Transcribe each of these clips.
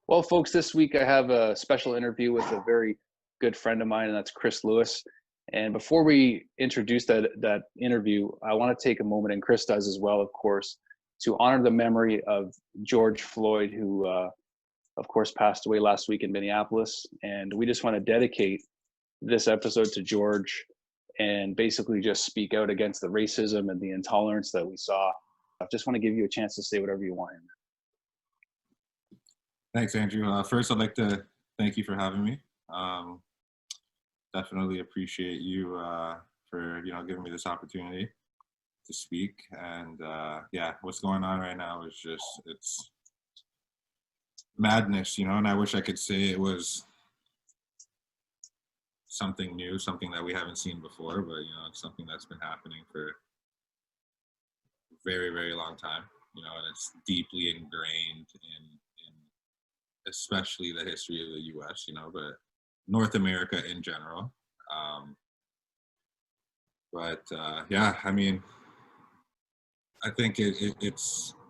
Well, folks, this week I have a special interview with a very good friend of mine, and that's Chris Lewis. And before we introduce that interview, I want to take a moment, and Chris does as well, of course, to honor the memory of George Floyd, who, of course, passed away last week in Minneapolis. And we just want to dedicate this episode to George and basically just speak out against the racism and the intolerance that we saw. I just want to give you a chance to say whatever you want. Thanks, Andrew. First, I'd like to thank you for having me. Definitely appreciate you for giving me this opportunity to speak. And yeah, what's going on right now is it's madness, and I wish I could say it was something new, something that we haven't seen before, but it's something that's been happening for a very, very long time, and it's deeply ingrained in especially the history of the U.S., but North America in general. Yeah, I mean, I think it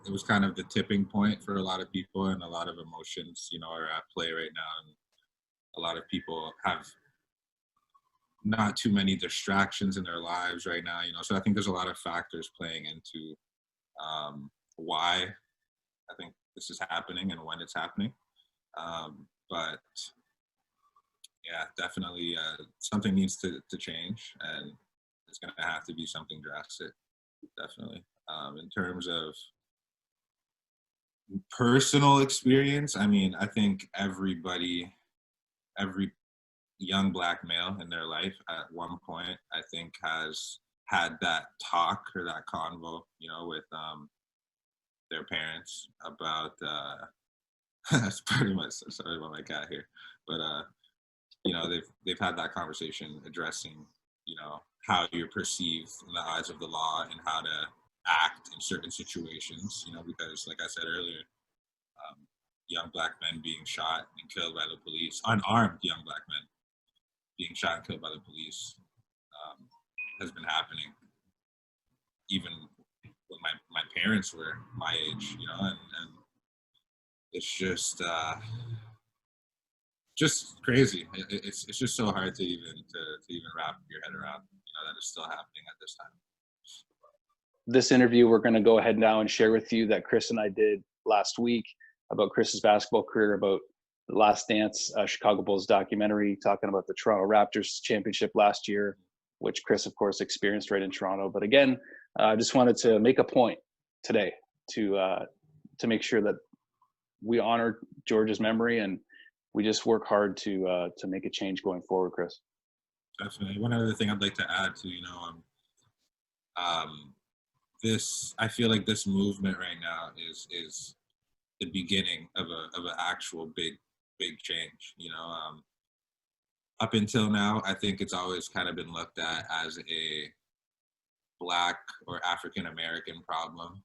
was kind of the tipping point for a lot of people, and a lot of emotions, are at play right now. And a lot of people have not too many distractions in their lives right now, so I think there's a lot of factors playing into why I think this is happening and when it's happening. But yeah, definitely something needs to change, and it's going to have to be something drastic, definitely. In terms of personal experience, I mean, I think every young Black male in their life at one point, I think, has had that talk or that convo, with their parents about that's pretty much, sorry about my cat here, but they've had that conversation addressing how you're perceived in the eyes of the law and how to act in certain situations, because like I said earlier, young Black men being shot and killed by the police, unarmed young Black men being shot and killed by the police, has been happening even when my parents were my age, and it's just crazy. It's just so hard to even wrap your head around, that it's still happening at this time. This interview, we're going to go ahead now and share with you that Chris and I did last week about Chris's basketball career, about the Last Dance, Chicago Bulls documentary, talking about the Toronto Raptors championship last year, which Chris, of course, experienced right in Toronto. But again, I just wanted to make a point today to make sure that we honor George's memory, and we just work hard to make a change going forward, Chris. Definitely. One other thing I'd like to add to, I feel like this movement right now is the beginning of an actual big change. Up until now, I think it's always kind of been looked at as a Black or African American problem,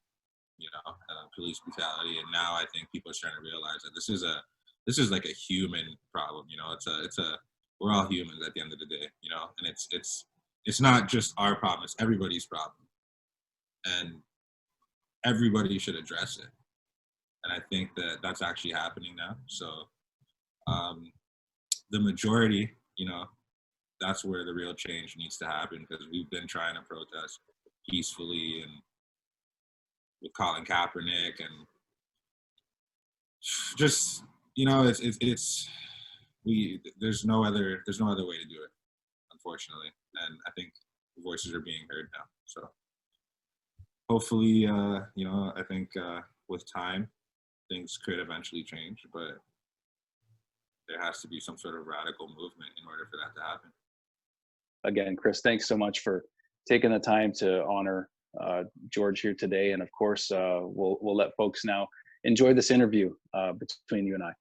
police brutality, and now I think people are starting to realize that this is like a human problem. We're all humans at the end of the day, and it's not just our problem, it's everybody's problem, and everybody should address it. And I think that's actually happening now. So the majority, that's where the real change needs to happen, because we've been trying to protest peacefully and with Colin Kaepernick, and just there's no other way to do it, unfortunately. And I think voices are being heard now. So hopefully, I think with time, things could eventually change, but there has to be some sort of radical movement in order for that to happen. Again, Chris, thanks so much for taking the time to honor George here today. And of course, we'll let folks now enjoy this interview between you and I.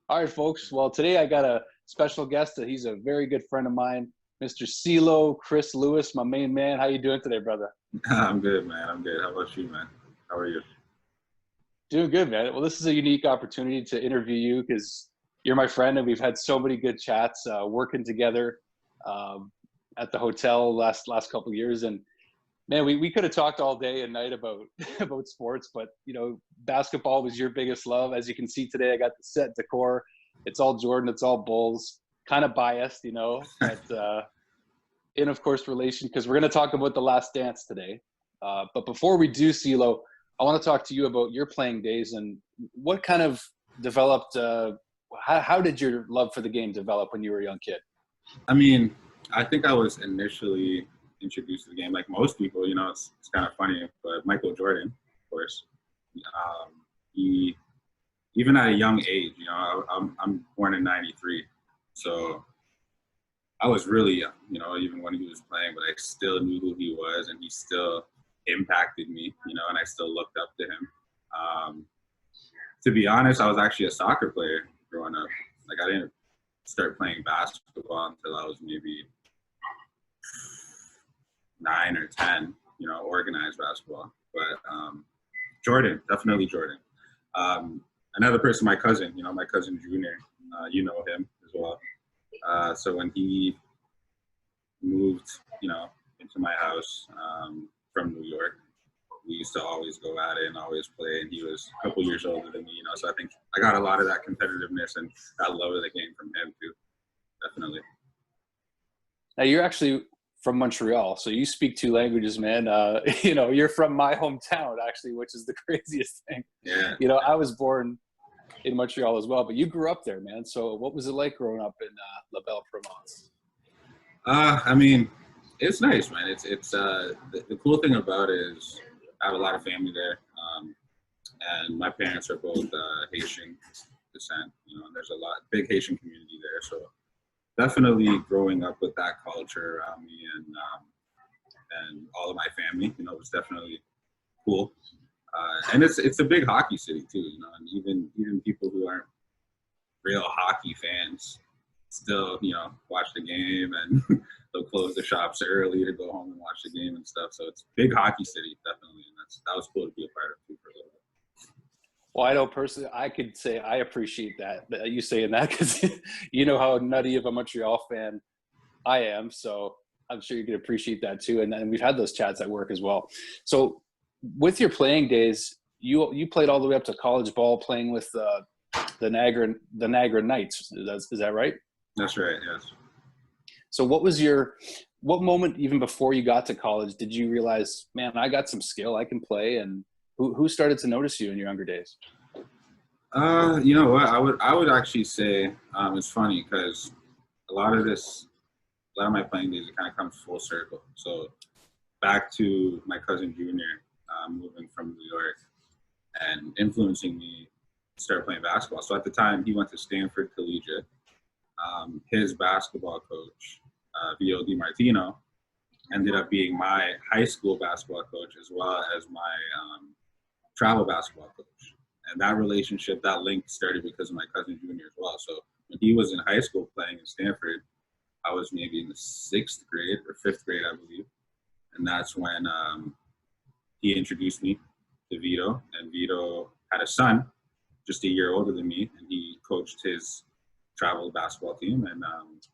All right, folks. Well, today I got a special guest. He's a very good friend of mine, Mr. CeeLo, Chris Lewis, my main man. How you doing today, brother? I'm good, man. I'm good. How about you, man? How are you? Doing good, man. Well, this is a unique opportunity to interview you because you're my friend, and we've had so many good chats working together at the hotel last couple of years. And Man, we could have talked all day and night about about sports, but basketball was your biggest love. As you can see today, I got the set decor. It's all Jordan, it's all Bulls. Kind of biased, but in of course relation, because we're going to talk about The Last Dance today. But before we do, CeeLo, I want to talk to you about your playing days and what kind of developed. How did your love for the game develop when you were a young kid? I mean, I think I was initially introduced to the game like most people. It's kind of funny, but Michael Jordan, of course, he even at a young age, I'm born in '93, so I was really young, even when he was playing, but I still knew who he was, and he still impacted me, and I still looked up to him. To be honest, I was actually a soccer player growing up. Like, I didn't start playing basketball until I was maybe 9 or 10, organized basketball. But Jordan, definitely Jordan. Another person, my cousin, my cousin Junior, you know him as well. So when he moved, into my house from New York, we used to always go at it and always play. And he was a couple years older than me, so I think I got a lot of that competitiveness and that love of the game from him too. Definitely. Now, you're actually from Montreal, so you speak 2 languages, man. You're from my hometown, actually, which is the craziest thing. Yeah. I was born in Montreal as well, but you grew up there, man. So what was it like growing up in La Belle Provence? I mean, it's nice, man. It's the cool thing about it is I have a lot of family there, and my parents are both Haitian descent. And there's a big Haitian community there, so definitely growing up with that culture around me and all of my family, was definitely cool. And it's a big hockey city too, and even people who aren't real hockey fans still, watch the game, and they'll close the shops early to go home and watch the game and stuff. So it's a big hockey city, definitely, and that was cool to be a part of too for a little bit. Well, I know personally, I could say I appreciate that you saying that, because you know how nutty of a Montreal fan I am. So I'm sure you can appreciate that too. And we've had those chats at work as well. So with your playing days, you played all the way up to college ball, playing with the Niagara Knights. Is that right? That's right. Yes. So what moment, even before you got to college, did you realize, man, I got some skill, I can play? And who started to notice you in your younger days? You know what? I would actually say it's funny because a lot of my playing days, it kind of comes full circle. So back to my cousin Junior moving from New York and influencing me to start playing basketball. So at the time, he went to Stanford Collegiate. His basketball coach, Vio DiMartino, ended up being my high school basketball coach as well as my travel basketball coach. And that relationship, that link started because of my cousin Junior as well. So when he was in high school playing in Stanford, I was maybe in the 6th grade or 5th grade, I believe. And that's when he introduced me to Vito. And Vito had a son just a year older than me, and he coached his travel basketball team. And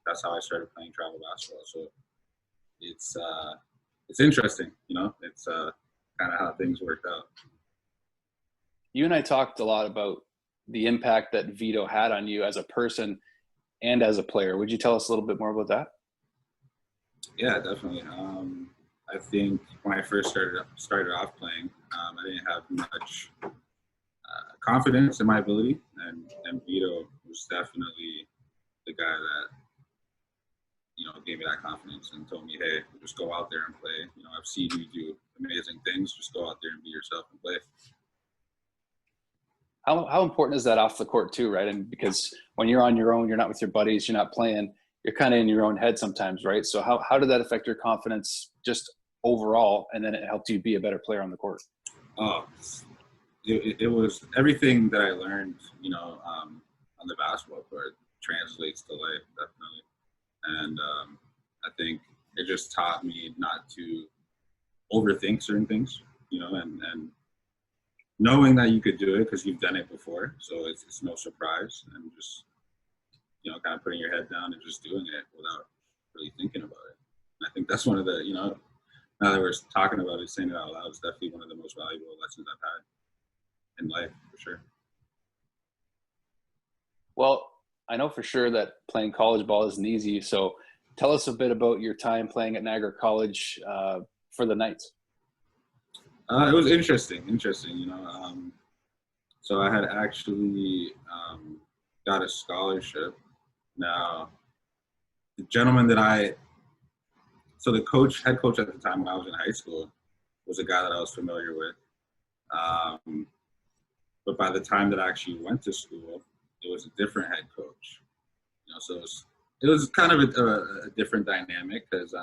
that's how I started playing travel basketball. So it's interesting, it's kind of how things worked out. You and I talked a lot about the impact that Vito had on you as a person and as a player. Would you tell us a little bit more about that? Yeah, definitely. I think when I first started off playing, I didn't have much confidence in my ability, and Vito was definitely the guy that gave me that confidence and told me, hey, just go out there and play. I've seen you do amazing things. Just go out there and be yourself and play. How important is that off the court too, right? And because when you're on your own, you're not with your buddies, you're not playing, you're kind of in your own head sometimes, right? So how did that affect your confidence just overall, and then it helped you be a better player on the court? Oh, it was everything that I learned, on the basketball court translates to life, definitely. And I think it just taught me not to overthink certain things, and knowing that you could do it because you've done it before. So it's no surprise, and just, kind of putting your head down and just doing it without really thinking about it. And I think that's one of the, now that we're talking about it, saying it out loud, it's definitely one of the most valuable lessons I've had in life, for sure. Well, I know for sure that playing college ball isn't easy. So tell us a bit about your time playing at Niagara College for the Knights. It was interesting, you know. So I had actually got a scholarship. Now, the gentleman so the head coach at the time when I was in high school was a guy that I was familiar with. But by the time that I actually went to school, it was a different head coach. You know, so it was kind of a different dynamic because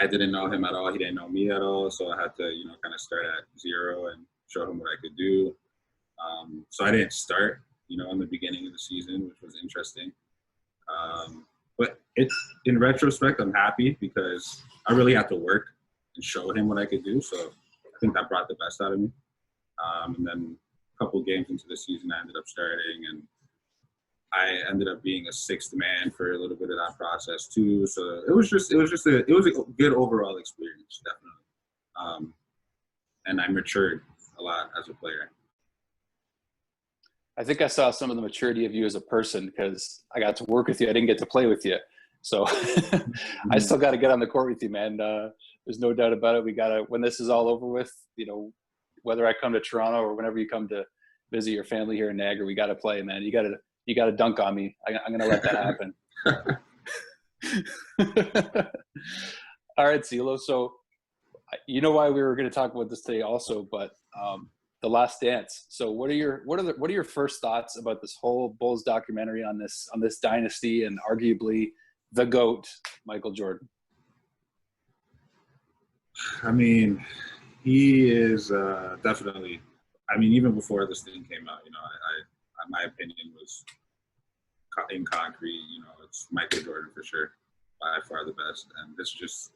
I didn't know him at all. He didn't know me at all. So I had to, you know, kind of start at zero and show him what I could do. So I didn't start, you know, in the beginning of the season, which was interesting. But in retrospect, I'm happy because I really had to work and show him what I could do. So I think that brought the best out of me. And then a couple of games into the season, I ended up starting, and I ended up being a sixth man for a little bit of that process too. So it was a good overall experience, definitely. And I matured a lot as a player. I think I saw some of the maturity of you as a person because I got to work with you. I didn't get to play with you. So I still got to get on the court with you, man. There's no doubt about it. We got to, when this is all over with, you know, whether I come to Toronto or whenever you come to visit your family here in Niagara, we got to play, man. You got to dunk on me. I'm going to let that happen. All right, CeeLo. So you know why we were going to talk about this today also, but The Last Dance. So what are your first thoughts about this whole Bulls documentary on this dynasty and arguably the GOAT, Michael Jordan? I mean, he is definitely. I mean, even before this thing came out, you know, my opinion was in concrete. You know, it's Michael Jordan for sure, by far the best, and this just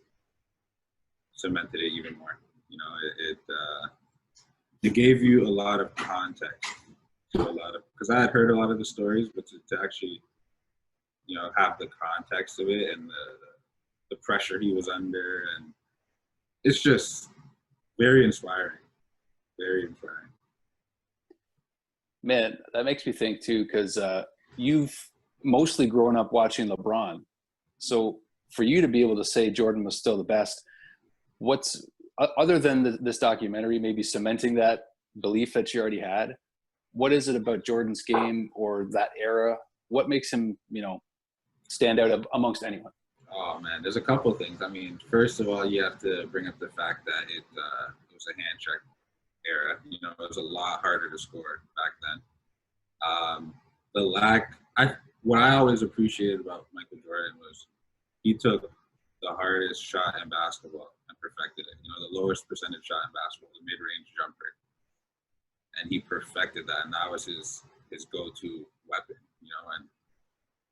cemented it even more. You know, it gave you a lot of context to because I had heard a lot of the stories, but to actually, you know, have the context of it and the pressure he was under, and it's just very inspiring. Very inspiring. Man, that makes me think too, because you've mostly grown up watching LeBron. So for you to be able to say Jordan was still the best, what's other than this documentary maybe cementing that belief that you already had, what is it about Jordan's game or that era? What makes him, you know, stand out amongst anyone? Oh man, there's a couple of things. I mean, first of all, you have to bring up the fact that it was a hand check era. You know, it was a lot harder to score back then. What I always appreciated about Michael Jordan was he took the hardest shot in basketball and perfected it. You know, the lowest percentage shot in basketball, the mid-range jumper, and he perfected that, and that was his go-to weapon. You know, and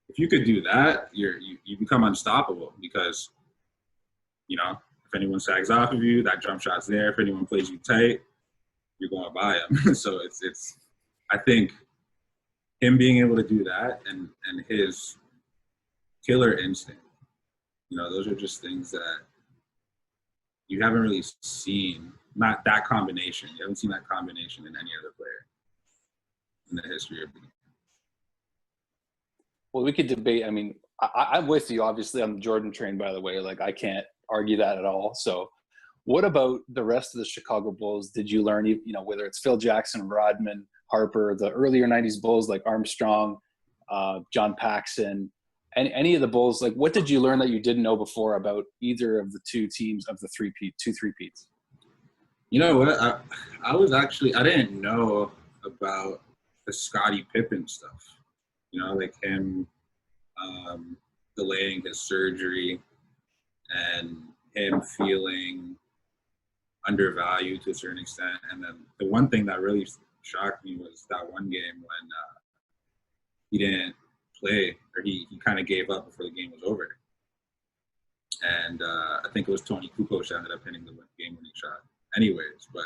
if you could do that, you become unstoppable because, you know, if anyone sags off of you, that jump shot's there. If anyone plays you tight, you're going by him. So it's I think him being able to do that and his killer instinct, you know, those are just things that you haven't really seen. Not that combination. You haven't seen that combination in any other player in the history of the game. Well, we could debate. I mean, I'm with you, obviously, on the Jordan train, by the way. Like, I can't argue that at all. So what about the rest of the Chicago Bulls? Did you learn, you know, whether it's Phil Jackson, Rodman, Harper, the earlier 90s Bulls like Armstrong, John Paxson, and any of the Bulls, like what did you learn that you didn't know before about either of the two teams of the two three-peats? You know what? I didn't know about the Scottie Pippen stuff. You know, like him delaying his surgery and him feeling undervalued to a certain extent. And then the one thing that really shocked me was that one game when he didn't play, or he kind of gave up before the game was over. And I think it was Tony Kukoc that ended up hitting the game-winning shot. Anyways, but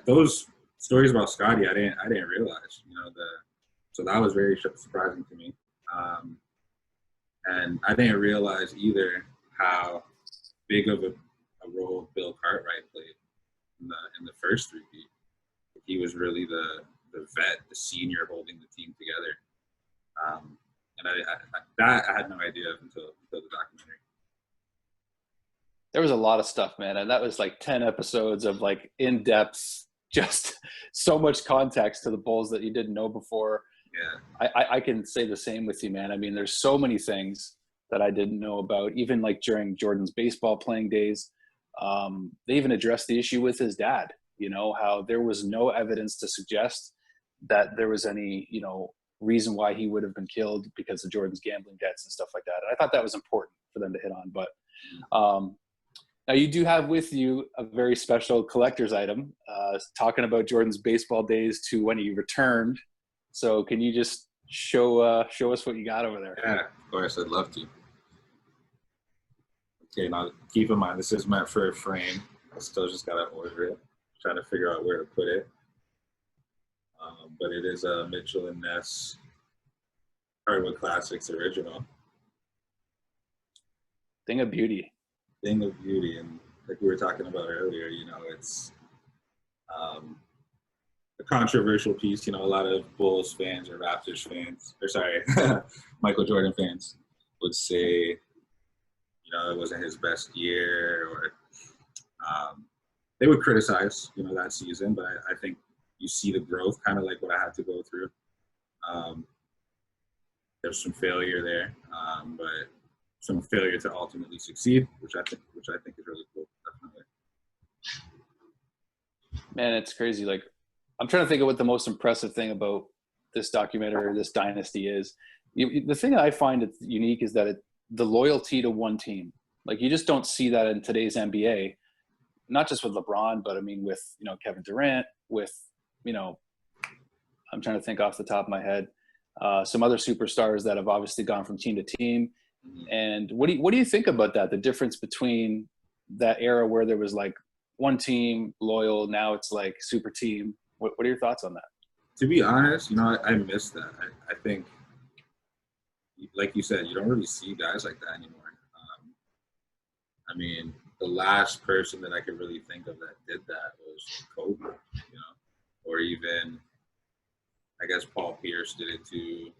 those stories about Scottie, I didn't realize. You know, so that was very surprising to me. And I didn't realize either how big of a role Bill Cartwright played in the first three-peat. He was really the vet, the senior holding the team together. And I had no idea until the documentary. There was a lot of stuff, man, and that was like 10 episodes of like in-depth, just so much context to the Bulls that you didn't know before. Yeah, I can say the same with you, man. I mean, there's so many things that I didn't know about, even like during Jordan's baseball playing days. They even addressed the issue with his dad, you know, how there was no evidence to suggest that there was any, you know, reason why he would have been killed because of Jordan's gambling debts and stuff like that. And I thought that was important for them to hit on. But now you do have with you a very special collector's item, talking about Jordan's baseball days to when he returned. So can you just show us what you got over there? yeah, of course, I'd love to. Okay, now keep in mind, this is meant for a frame. I still just got to order it. Trying to figure out where to put it. But it is a Mitchell & Ness Hardwood Classics original. Thing of beauty. Thing of beauty. And like we were talking about earlier, you know, it's a controversial piece. You know, a lot of Bulls fans or Raptors fans, or sorry, Michael Jordan fans would say, you know, it wasn't his best year, or they would criticize, you know, that season. But I think you see the growth, kind of like what I had to go through. There's some failure there, but some failure to ultimately succeed, which I think is really cool. Definitely. Man, it's crazy. Like, I'm trying to think of what the most impressive thing about this documentary or this dynasty is. The thing that I find it's unique is that the loyalty to one team. Like, you just don't see that in today's NBA. Not just with LeBron, but I mean with, you know, Kevin Durant, with, you know, I'm trying to think off the top of my head, some other superstars that have obviously gone from team to team. And what do you think about that? The difference between that era where there was like one team loyal, now it's like super team. What are your thoughts on that? To be honest, you know, I miss that. I think, like you said, you don't really see guys like that anymore. I mean, the last person that I could really think of that did that was Kobe, you know, or even, I guess, Paul Pierce did it too.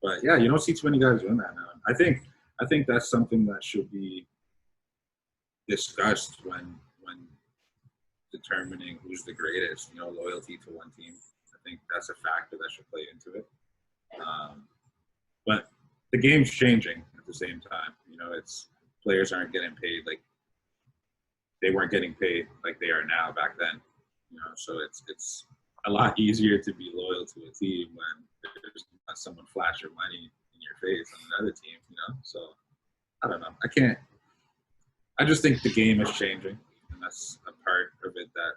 But yeah, you don't see too many guys doing that now. I think that's something that should be discussed when determining who's the greatest. You know, loyalty to one team. I think that's a factor that should play into it. But the game's changing at the same time. You know, players aren't getting paid like they weren't getting paid like they are now back then. You know, so it's a lot easier to be loyal to a team when there's not someone flash your money in your face on another team. You know, so I don't know. I just think the game is changing, and that's a part of it that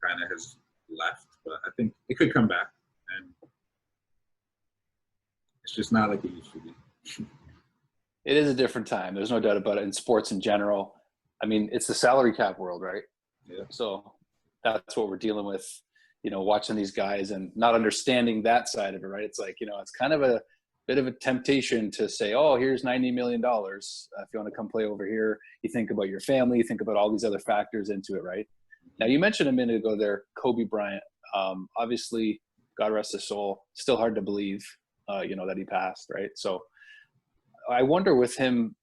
kind of has left. But I think it could come back, and it's just not like it used to be. It is a different time. There's no doubt about it in sports in general. I mean, it's the salary cap world, right? Yeah. So that's what we're dealing with, you know, watching these guys and not understanding that side of it, right? It's like, you know, it's kind of a bit of a temptation to say, oh, here's $90 million. If you want to come play over here, you think about your family, you think about all these other factors into it, right? Now, you mentioned a minute ago there, Kobe Bryant. Obviously, God rest his soul, still hard to believe, you know, that he passed, right? So I wonder with him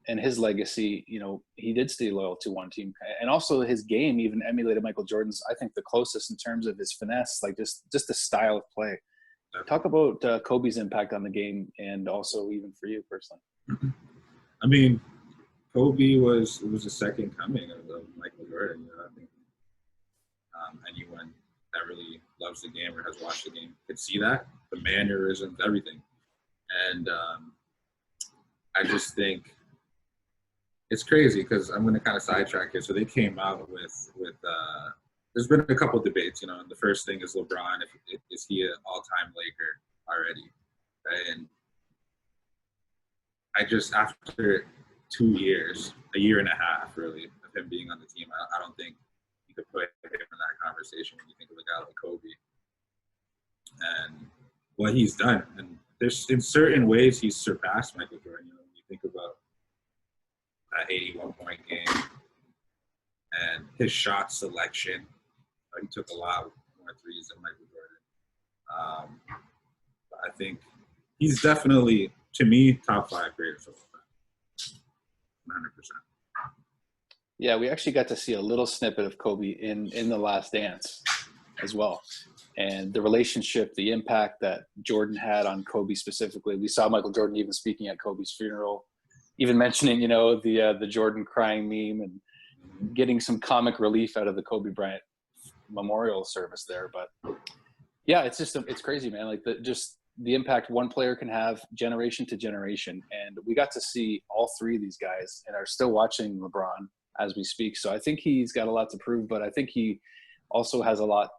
and his legacy, you know, he did stay loyal to one team, and also his game even emulated Michael Jordan's, I think, the closest in terms of his finesse, like just the style of play. Talk about Kobe's impact on the game, and also even for you personally. I mean, Kobe was a second coming of Michael Jordan. You know, I think anyone that really loves the game or has watched the game could see that, the mannerisms, everything. And I just think it's crazy because I'm going to kind of sidetrack here. So they came out with there's been a couple of debates, you know, and the first thing is LeBron, is he an all-time Laker already, right? And I just, after 2 years, a year and a half really, of him being on the team, I don't think you could put him in that conversation when you think of a guy like Kobe and what he's done. And there's, in certain ways, he's surpassed Michael Jordan. You know, when you think about that 81-point game, and his shot selection. He took a lot more threes than Michael Jordan. But I think he's definitely, to me, top 5 greatest of all time. 100%. Yeah, we actually got to see a little snippet of Kobe in The Last Dance as well. And the relationship, the impact that Jordan had on Kobe specifically. We saw Michael Jordan even speaking at Kobe's funeral, even mentioning, the Jordan crying meme and getting some comic relief out of the Kobe Bryant memorial service there. But yeah, it's crazy, man. Like the impact one player can have generation to generation. And we got to see all 3 of these guys and are still watching LeBron as we speak. So I think he's got a lot to prove, but I think he also has a lot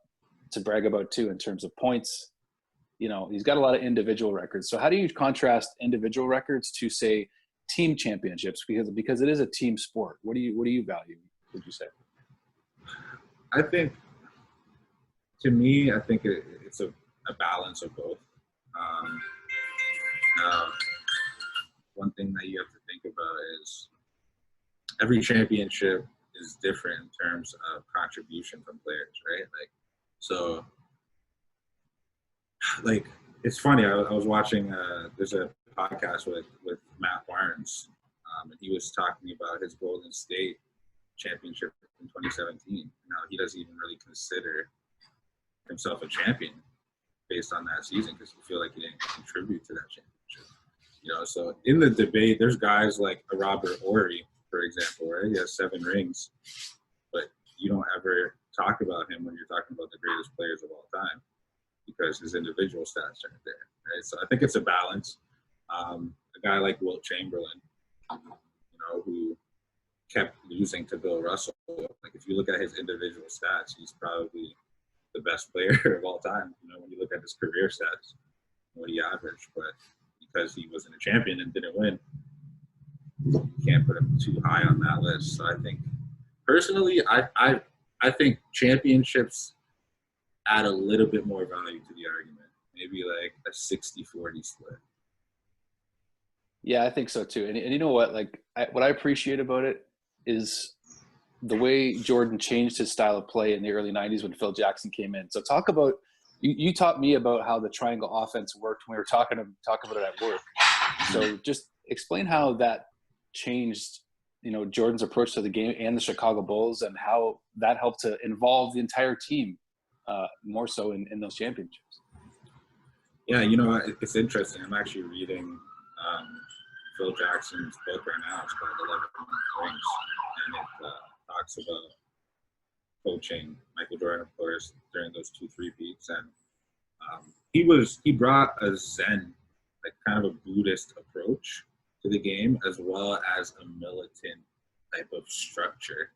to brag about too in terms of points. He's got a lot of individual records. So how do you contrast individual records to, say, team championships? Because it is a team sport. What do you value, would you say? I think, to me, it's a balance of both. One thing that you have to think about is every championship is different in terms of contribution from players, right? It's funny. I was watching. There's a podcast with Matt Barnes, and he was talking about his Golden State championship in 2017. Now he doesn't even really consider himself a champion based on that season because he feel like he didn't contribute to that championship. So in the debate, there's guys like a Robert Horry, for example, right? He has 7 rings, but you don't ever talk about him when you're talking about the greatest players of all time because his individual stats aren't there, right? So I think it's a balance. A guy like Wilt Chamberlain, who kept losing to Bill Russell. Like if you look at his individual stats, he's probably the best player of all time. When you look at his career stats, what he averaged, but because he wasn't a champion and didn't win, you can't put him too high on that list. So I think personally, I think championships add a little bit more value to the argument. Maybe like a 60-40 split. Yeah, I think so too. And you know what? What I appreciate about it is the way Jordan changed his style of play in the early 90s when Phil Jackson came in. So talk about, you taught me about how the triangle offense worked when we were talking about it at work. So just explain how that changed, Jordan's approach to the game and the Chicago Bulls and how that helped to involve the entire team more so in those championships. Yeah, it's interesting. I'm actually reading Phil Jackson's book right now. It's called 11 Rings, and it talks about coaching Michael Jordan, of course, during those 2 3-peats. And he brought a Zen, like kind of a Buddhist approach to the game, as well as a militant type of structure.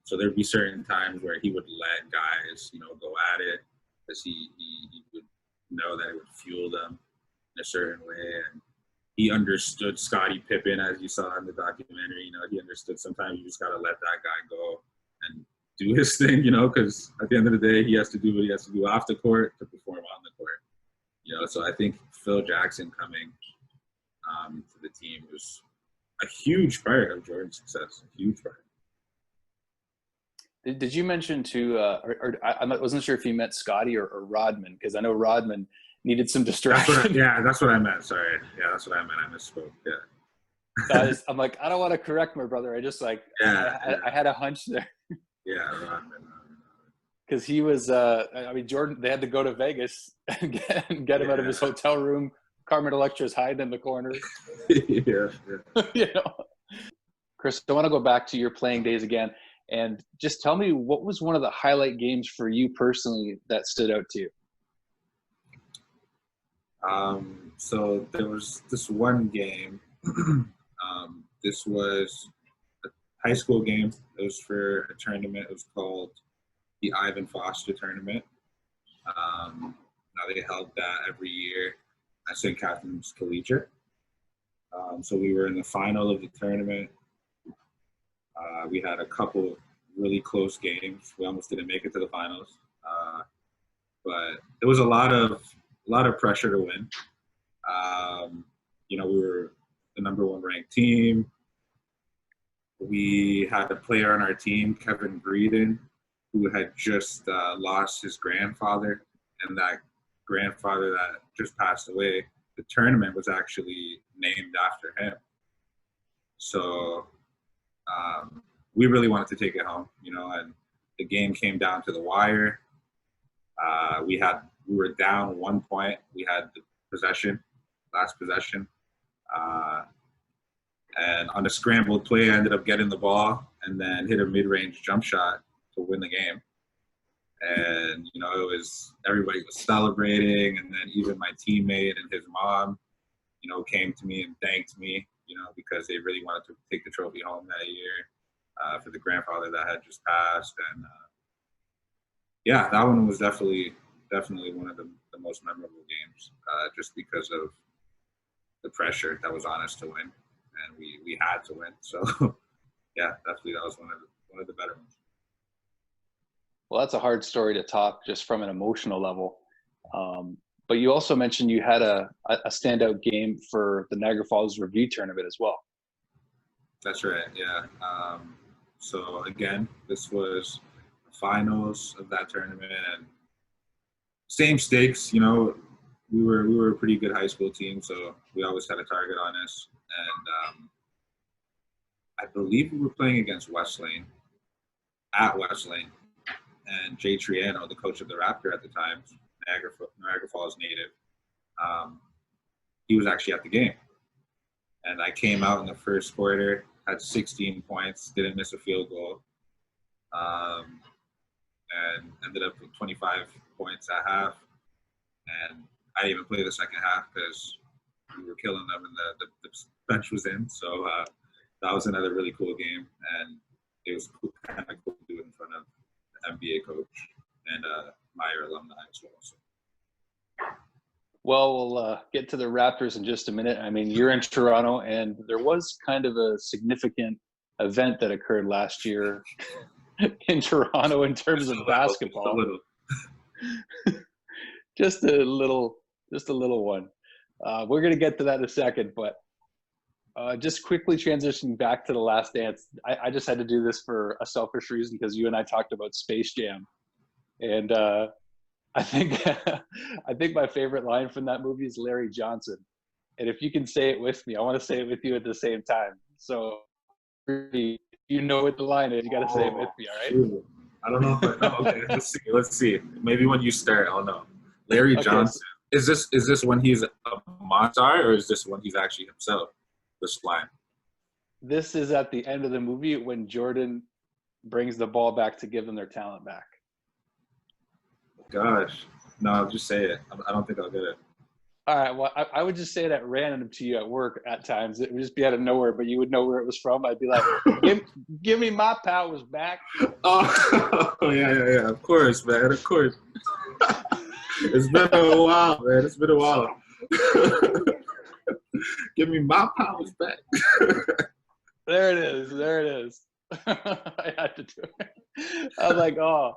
So there'd be certain times where he would let guys, go at it, because he would know that it would fuel them in a certain way. And he understood Scottie Pippen, as you saw in the documentary. He understood sometimes you just got to let that guy go and do his thing, because at the end of the day, he has to do what he has to do off the court to perform on the court. So I think Phil Jackson coming to the team was a huge part of Jordan's success, a huge part. Did you mention too, I wasn't sure if you meant Scottie or Rodman, because I know Rodman needed some distraction. That's what I meant. Sorry. Yeah, that's what I meant. I misspoke. Yeah. I'm like, I don't want to correct my brother. I just I had a hunch there. Yeah, Rodman. Because he was, Jordan, they had to go to Vegas and get him out of his hotel room. Carmen Electra's hiding in the corner. Yeah. Chris, I want to go back to your playing days again. And just tell me, what was one of the highlight games for you personally that stood out to you? So there was this one game. This was a high school game. It was for a tournament. It was called the Ivan Foster Tournament. Now they held that every year at St. Catherine's Collegiate. So we were in the final of the tournament. We had a couple really close games. We almost didn't make it to the finals, but there was a lot of pressure to win. We were the number 1 ranked team. we had a player on our team, Kevin Breeden, who had just lost his grandfather, and that grandfather that just passed away, the tournament was actually named after him. So we really wanted to take it home, you know, and the game came down to the wire. We were down 1 point. We had the last possession. And on a scrambled play, I ended up getting the ball and then hit a mid-range jump shot to win the game. And, you know, everybody was celebrating. And then even my teammate and his mom, you know, came to me and thanked me, you know, because they really wanted to take the trophy home that year for the grandfather that had just passed. And yeah, that one was definitely one of the most memorable games, just because of the pressure that was on us to win, and we had to win. So yeah, definitely that was one of the better ones. Well, that's a hard story to talk just from an emotional level. But you also mentioned you had a standout game for the Niagara Falls Review Tournament as well. That's right, yeah. So again, this was the finals of that tournament, and same stakes, you know. We were a pretty good high school team, so we always had a target on us. And I believe we were playing against West Lane, at West Lane. And Jay Triano, the coach of the Raptor at the time, Niagara Falls native, he was actually at the game. And I came out in the first quarter, had 16 points, didn't miss a field goal, and ended up with 25 points at half. And I didn't even play the second half because we were killing them and the bench was in. So that was another really cool game. And it was kind of cool to do it in front of NBA coach and Meyer alumni as well. So. Well, we'll get to the Raptors in just a minute. I mean, you're in Toronto, and there was kind of a significant event that occurred last year in Toronto in terms of basketball. Just a little one. We're going to get to that in a second, but just quickly transitioning back to The Last Dance. I just had to do this for a selfish reason because you and I talked about Space Jam, and I think my favorite line from that movie is Larry Johnson. And if you can say it with me, I want to say it with you at the same time. So you know what the line is. You got to say it with me, all right? Shoot. I don't know if I know. Okay, let's see. Maybe when you start, I'll know. Larry Johnson. Is this when he's a monster, or is this when he's actually himself? This line. This is at the end of the movie when Jordan brings the ball back to give them their talent back. Gosh, no, I'll just say it. I don't think I'll get it. All right, well, I would just say it at random to you at work at times. It would just be out of nowhere, but you would know where it was from. I'd be like, give me my powers back. Oh, yeah, of course, man, of course. It's been a while, man. It's been a while. Give me my powers back. There it is. I had to do it. I was like, oh,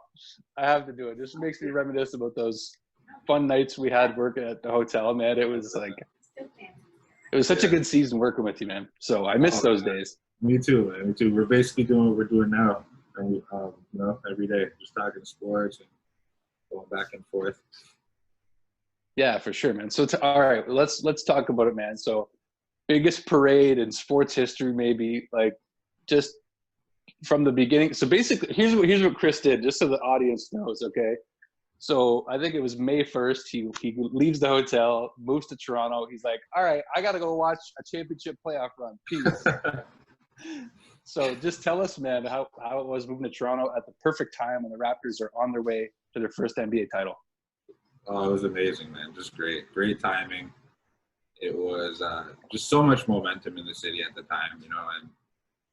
I have to do it. This makes me reminisce about those fun nights we had working at the hotel, man. It was such a good season working with you, man. So I miss those days. Me too, man. Me too. We're basically doing what we're doing now, and we, you know, every day, just talking sports and going back and forth. Yeah, for sure, man. So all right, let's talk about it, man. So biggest parade in sports history, maybe, like, just from the beginning. So basically, here's what Chris did, just so the audience knows, okay? So I think it was May 1st. He leaves the hotel, moves to Toronto. He's like, all right, I got to go watch a championship playoff run. Peace. So just tell us, man, how it was moving to Toronto at the perfect time when the Raptors are on their way to their first NBA title. Oh, it was amazing, man. Just great timing. It was just so much momentum in the city at the time, you know,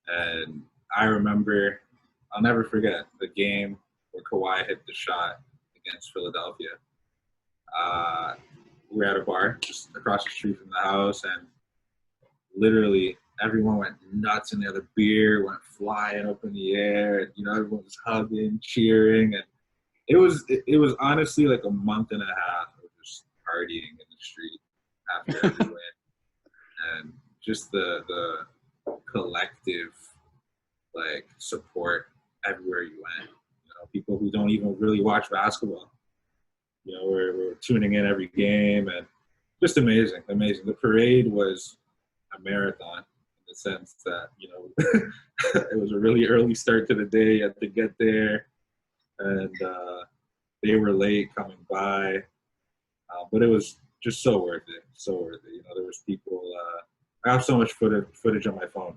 and I remember, I'll never forget the game where Kawhi hit the shot against Philadelphia. We were at a bar just across the street from the house, and literally everyone went nuts in there. The beer went flying up in the air, and, you know, everyone was hugging, cheering, and it was honestly like a month and a half of just partying in the street after every win, and just the collective support everywhere you went. You know, people who don't even really watch basketball, you know, we're tuning in every game, and just amazing. The parade was a marathon in the sense that, you know, it was a really early start to the day. You had to get there, and they were late coming by, but it was just so worth it. So worth it. You know, there was people. I have so much footage on my phone.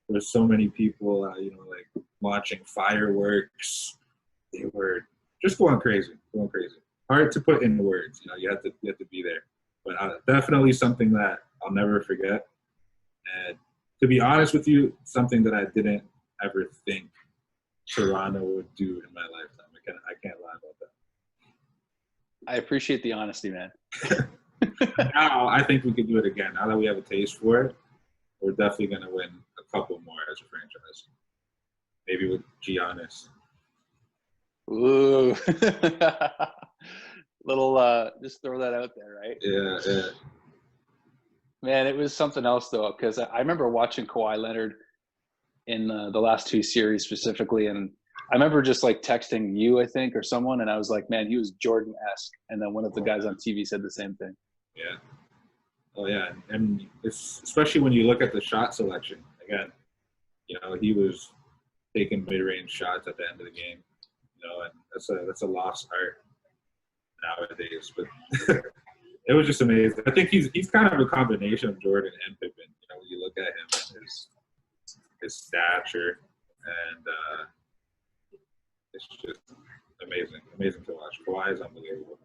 There was so many people, you know, like watching fireworks. They were just going crazy. Hard to put in words. You know, you have to be there. But definitely something that I'll never forget. And to be honest with you, something that I didn't ever think Toronto would do in my lifetime. I can't lie about that. I appreciate the honesty, man. Now I think we could do it again. Now that we have a taste for it, we're definitely going to win a couple more as a franchise. Maybe with Giannis. Ooh. Little, just throw that out there, right? Yeah. Man, it was something else, though, because I remember watching Kawhi Leonard in the last two series specifically, and I remember just like texting you, I think, or someone, and I was like, man, he was Jordan-esque. And then one of the guys on TV said the same thing. Yeah. Oh, yeah. And it's especially when you look at the shot selection. Again, you know, he was taking mid-range shots at the end of the game. You know, and that's a lost art nowadays. But it was just amazing. I think he's kind of a combination of Jordan and Pippen. You know, when you look at him, his stature, and it's just amazing to watch. Kawhi is unbelievable.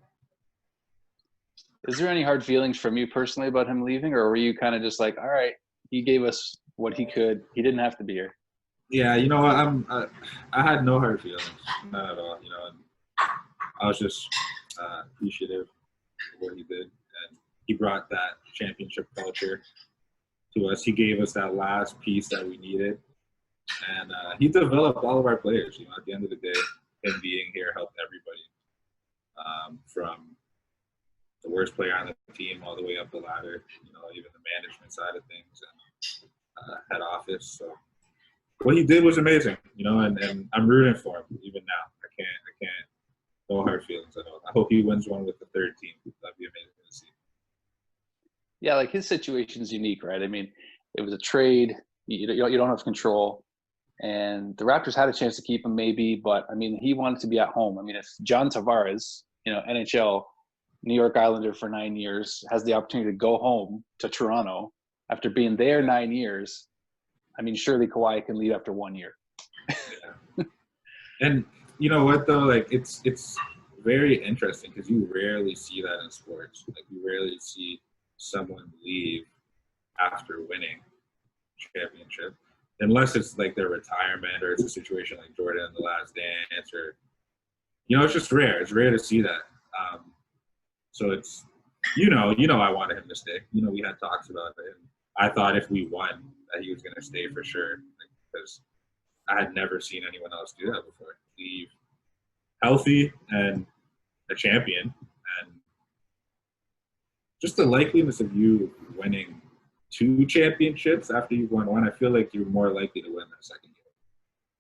Is there any hard feelings from you personally about him leaving, or were you kind of just like, all right, he gave us what he could. He didn't have to be here. Yeah, you know, I had no hard feelings, none at all. You know, and I was just appreciative of what he did, and he brought that championship culture to us. He gave us that last piece that we needed, and he developed all of our players. You know, at the end of the day, him being here helped everybody, from the worst player on the team all the way up the ladder. You know, even the management side of things and head office. So what he did was amazing. You know, and I'm rooting for him even now. I can't. No hard feelings at all. I hope he wins one with the third team. That'd be amazing to see. Yeah, like his situation is unique, right? I mean, it was a trade. You don't have control. And the Raptors had a chance to keep him maybe, but, I mean, he wanted to be at home. I mean, if John Tavares, you know, NHL, New York Islander for 9 years, has the opportunity to go home to Toronto after being there 9 years, I mean, surely Kawhi can leave after 1 year. Yeah. And you know what, though? Like, it's very interesting because you rarely see that in sports. Like, you rarely see someone leave after winning a championship, unless it's like their retirement or it's a situation like Jordan in The Last Dance, or, you know, it's just rare. It's rare to see that. So it's, you know, I wanted him to stay. You know, we had talks about it. And I thought if we won that he was going to stay for sure, because I had never seen anyone else do that before. Leave healthy and a champion, and just the likeliness of you winning 2 championships after you've won one. I feel like you're more likely to win the second year.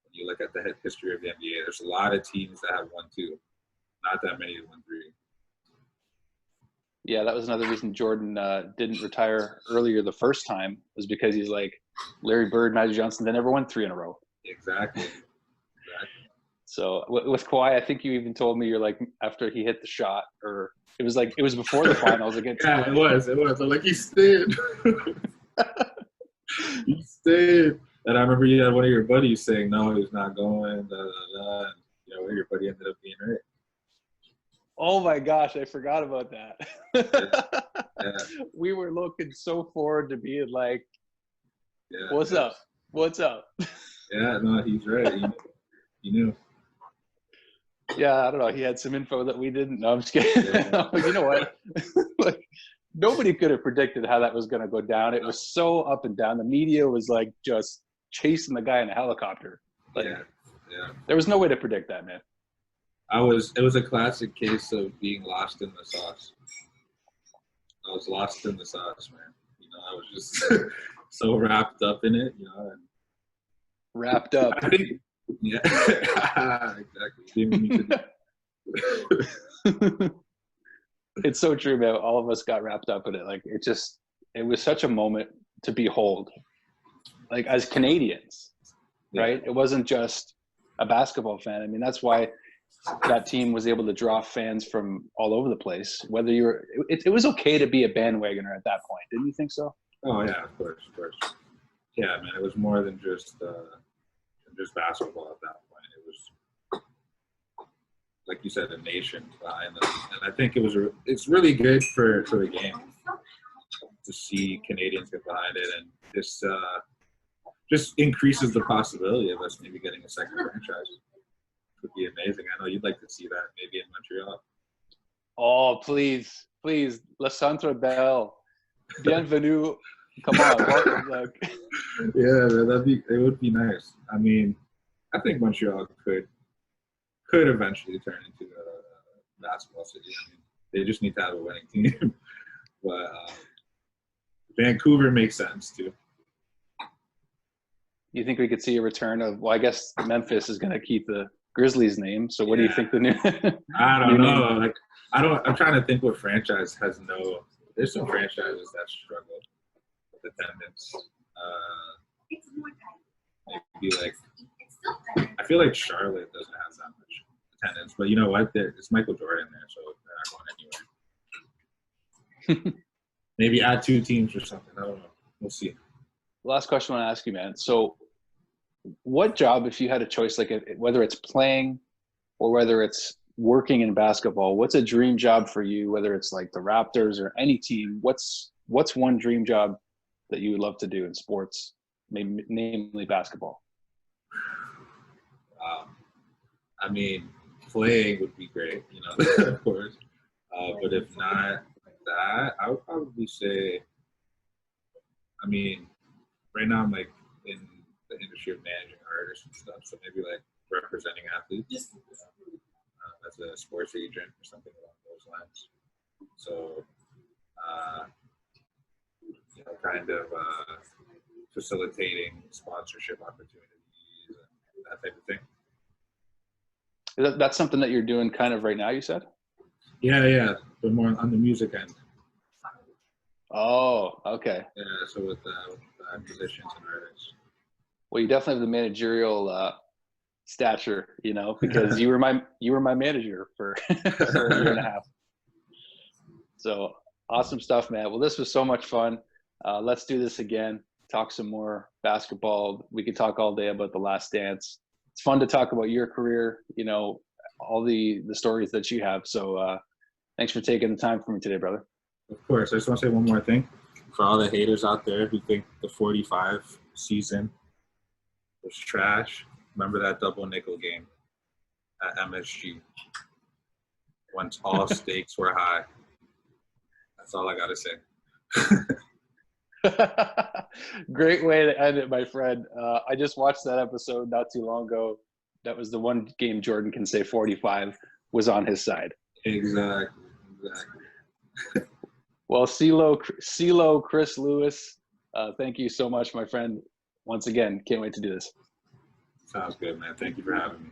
When you look at the history of the NBA, there's a lot of teams that have won 2, not that many that won 3. Yeah, that was another reason Jordan didn't retire earlier the first time, was because he's like, Larry Bird, Magic Johnson, they never won 3 in a row. Exactly. So with Kawhi, I think you even told me, you're like, after he hit the shot, or it was before the finals against. Yeah, it was. I'm like, he stayed. He stayed. And I remember you had one of your buddies saying, no, he's not going, da, da, da. And, you know, your buddy ended up being right. Oh my gosh, I forgot about that. Yeah. We were looking so forward to being like, Yeah, what's up? What's up? Yeah, no, he's right. He knew. Yeah, I don't know. He had some info that we didn't know. I'm just kidding. Yeah. You know what? Like, nobody could have predicted how that was going to go down. It was so up and down. The media was like just chasing the guy in a helicopter. Like, yeah. There was no way to predict that, man. It was a classic case of being lost in the sauce. I was lost in the sauce, man. You know, I was just so wrapped up in it, you know. And Wrapped up. I think Yeah, exactly. Didn't mean to It's so true, man. All of us got wrapped up in it. Like it was such a moment to behold. Like as Canadians, right? It wasn't just a basketball fan. I mean, that's why that team was able to draw fans from all over the place. Whether it was okay to be a bandwagoner at that point. Didn't you think so? Oh yeah, of course. Yeah, man, it was more than just basketball at that point. It was, like you said, a nation behind them, and I think it's really good for the game to see Canadians get behind it, and this just increases the possibility of us maybe getting a second franchise. It would be amazing. I know you'd like to see that maybe in Montreal. Oh, please, Le Centre Bell, bienvenue. Come on, welcome. Like, yeah, it would be nice. I mean, I think Montreal could eventually turn into a basketball city. I mean, they just need to have a winning team. But Vancouver makes sense too. you think we could see a return of? Well, I guess Memphis is going to keep the Grizzlies name. So what do you think the new? I don't know. Like I'm trying to think what franchise has no. There's some franchises that struggle with attendance. Maybe like I feel like Charlotte doesn't have that much attendance, but you know what? It's Michael Jordan there, so they're not going anywhere. Maybe add 2 teams or something. I don't know. We'll see. Last question I want to ask you, man. So, what job, if you had a choice, like whether it's playing or whether it's working in basketball, what's a dream job for you? Whether it's like the Raptors or any team, what's one dream job that you would love to do in sports, namely basketball? I mean, playing would be great, you know, of course. But if not that, I would probably say, I mean, right now I'm like in the industry of managing artists and stuff, so maybe like representing athletes as a sports agent or something along those lines. So, you know, kind of facilitating sponsorship opportunities and that type of thing. That's something that you're doing kind of right now, you said? Yeah, but more on the music end. Oh, okay. Yeah, so with musicians and artists. Well, you definitely have the managerial stature, you know, because you were my manager for for a year and a half. So awesome stuff, man. Well, this was so much fun. Let's do this again. Talk some more basketball. We could talk all day about The Last Dance. It's fun to talk about your career, you know, all the stories that you have. So thanks for taking the time for me today, brother. Of course. I just want to say one more thing. For all the haters out there who think the 45 season was trash, remember that double nickel game at MSG once all stakes were high. That's all I got to say. Great way to end it, my friend. I just watched that episode not too long ago. That was the one game Jordan can say 45 was on his side. Exactly. Well, CeeLo, Chris Lewis, thank you so much, my friend. Once again, can't wait to do this. Sounds good, man. Thank you for having me.